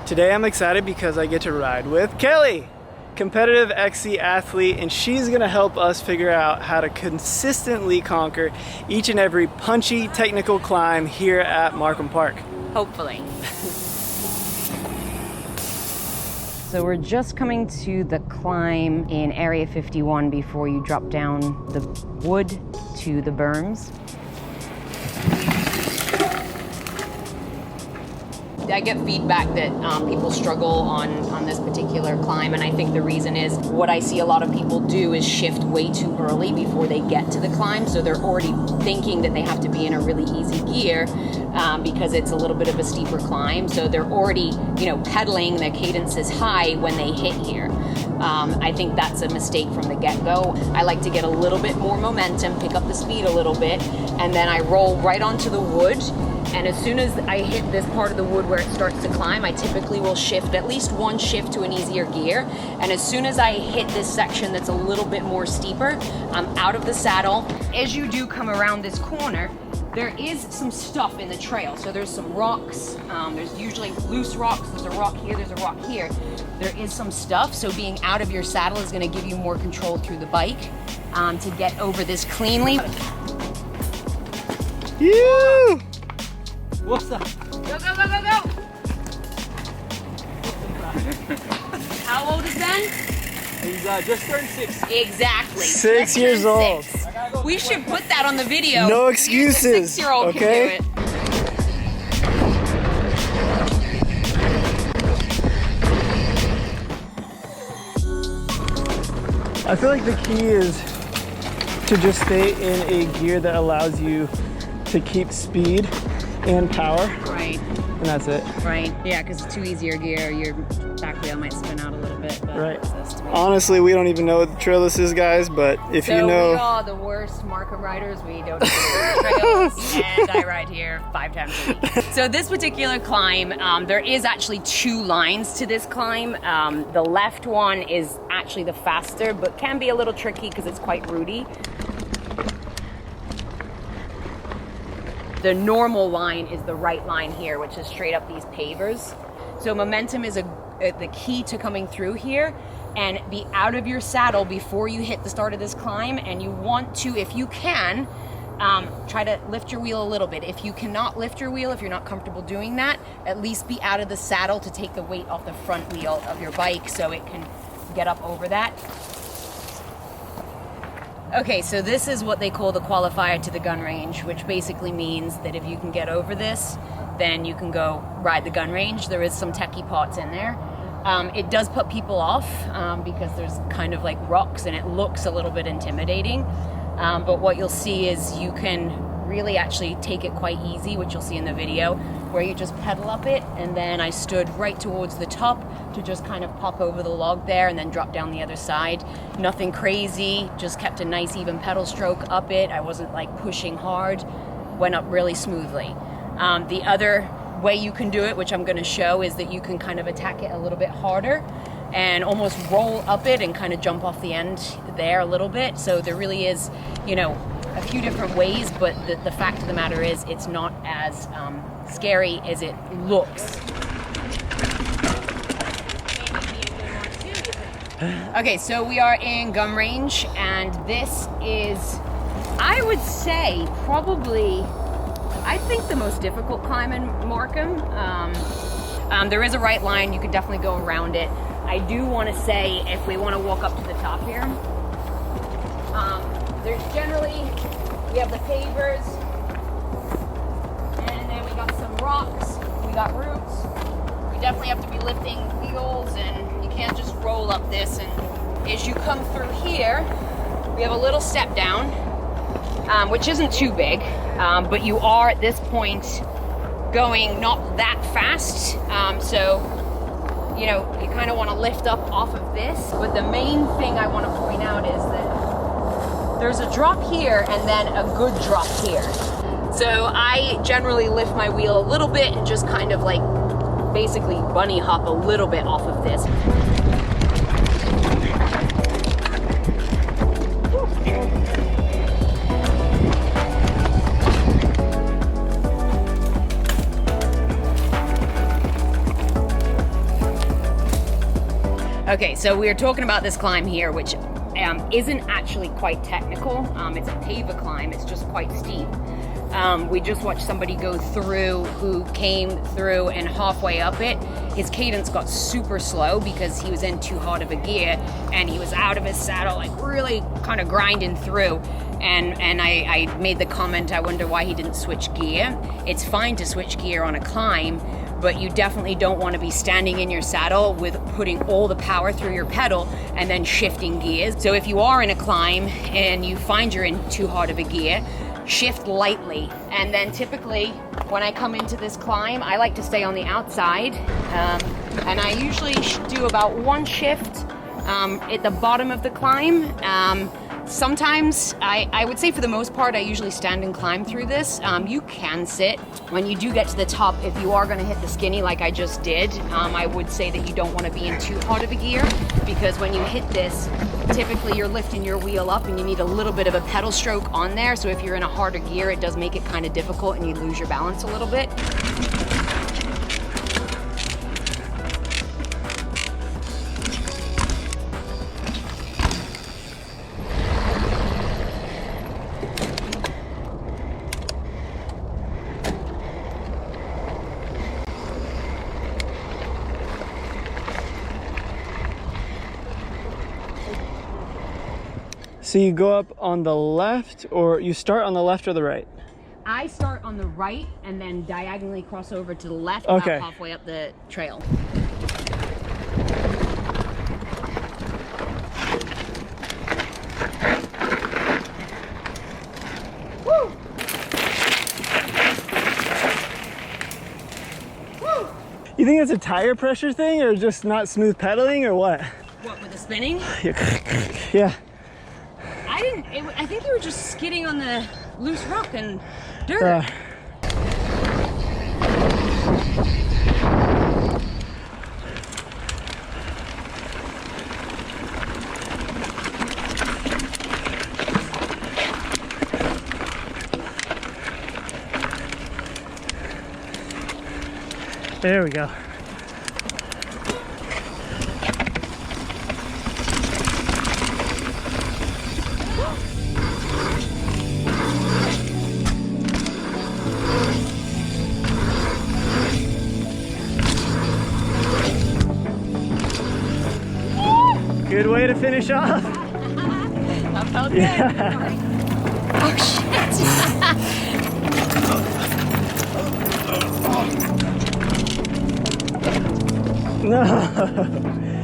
Today I'm excited because I get to ride with Kelly, competitive XC athlete, and she's gonna help us figure out how to consistently conquer each and every punchy technical climb here at Markham Park. Hopefully. So we're just coming to the climb in Area 51 before you drop down the wood to the berms. I get feedback that people struggle on this particular climb, and I think the reason is what I see a lot of people do is shift way too early before they get to the climb, so they're already thinking that they have to be in a really easy gear because it's a little bit of a steeper climb, so they're already, pedaling, their cadence is high when they hit here. I think that's a mistake from the get-go. I like to get a little bit more momentum, pick up the speed a little bit, and then I roll right onto the wood. And as soon as I hit this part of the wood where it starts to climb, I typically will shift at least one shift to an easier gear. And as soon as I hit this section that's a little bit more steeper, I'm out of the saddle. As you do come around this corner, there is some stuff in the trail. So there's some rocks, there's usually loose rocks, there's a rock here, there's a rock here. There is some stuff, so being out of your saddle is gonna give you more control through the bike to get over this cleanly. You! What's up? Go, go, go, go, go! How old is Ben? He's just turned 6. Exactly. 6 years old. We should put that on the video. No excuses. 6-year-old okay? can do it. I feel like the key is to just stay in a gear that allows you to keep speed and power. Right. And that's it. Right. Yeah, because it's too easier gear. Your back wheel might spin out a little bit. But right. Honestly, we don't even know what the trail this is, guys, but if you know... we are the worst Markham riders. We don't know the trails, and I ride here 5 times a week. So this particular climb, there is actually 2 lines to this climb. The left one is actually the faster, but can be a little tricky because it's quite rooty. The normal line is the right line here, which is straight up these pavers. So momentum is the key to coming through here, and be out of your saddle before you hit the start of this climb. And you want to, if you can, try to lift your wheel a little bit. If you cannot lift your wheel, if you're not comfortable doing that, at least be out of the saddle to take the weight off the front wheel of your bike so it can get up over that. Okay, so this is what they call the qualifier to the gun range, which basically means that if you can get over this, then you can go ride the gun range. There is some techie parts in there. It does put people off because there's kind of like rocks and it looks a little bit intimidating. But what you'll see is you can really actually take it quite easy, which you'll see in the video, where you just pedal up it, and then I stood right towards the top to just kind of pop over the log there and then drop down the other side. Nothing crazy, just kept a nice even pedal stroke up it. I wasn't like pushing hard, went up really smoothly. The other way you can do it, which I'm gonna show, is that you can kind of attack it a little bit harder and almost roll up it and kind of jump off the end there a little bit. So there really is, a few different ways, but the fact of the matter is it's not as scary as it looks. Okay, so we are in gun range, and this is, I would say, probably, I think the most difficult climb in Markham. There is a right line, you could definitely go around it. I do want to say, if we want to walk up to the top here, there's generally, we have the pavers, and then we got some rocks, we got roots. We definitely have to be lifting wheels, and you can't just roll up this. And as you come through here, we have a little step down, which isn't too big, but you are at this point going not that fast, so you kind of want to lift up off of this. But the main thing I want to point out is that there's a drop here and then a good drop here. So I generally lift my wheel a little bit and just kind of like basically bunny hop a little bit off of this. Okay, so we are talking about this climb here, which isn't actually quite technical. It's a paver climb, it's just quite steep. We just watched somebody go through who came through and halfway up it, his cadence got super slow because he was in too hard of a gear and he was out of his saddle, like really kind of grinding through. And I made the comment, I wonder why he didn't switch gear. It's fine to switch gear on a climb, but you definitely don't want to be standing in your saddle with putting all the power through your pedal and then shifting gears. So if you are in a climb and you find you're in too hard of a gear, shift lightly. And then typically when I come into this climb, I like to stay on the outside. And I usually do about one shift at the bottom of the climb. Sometimes, I would say for the most part, I usually stand and climb through this. You can sit. When you do get to the top, if you are going to hit the skinny like I just did, I would say that you don't want to be in too hard of a gear, because when you hit this, typically you're lifting your wheel up and you need a little bit of a pedal stroke on there. So if you're in a harder gear, it does make it kind of difficult and you lose your balance a little bit. So you go up on the left, or you start on the left or the right? I start on the right and then diagonally cross over to the left, okay, about halfway up the trail. Woo! Woo! You think it's a tire pressure thing, or just not smooth pedaling, or what? What, with the spinning? Yeah. I think you were just skidding on the loose rock and dirt. There we go. Good way to finish off. That felt good. Yeah. Oh shit. No.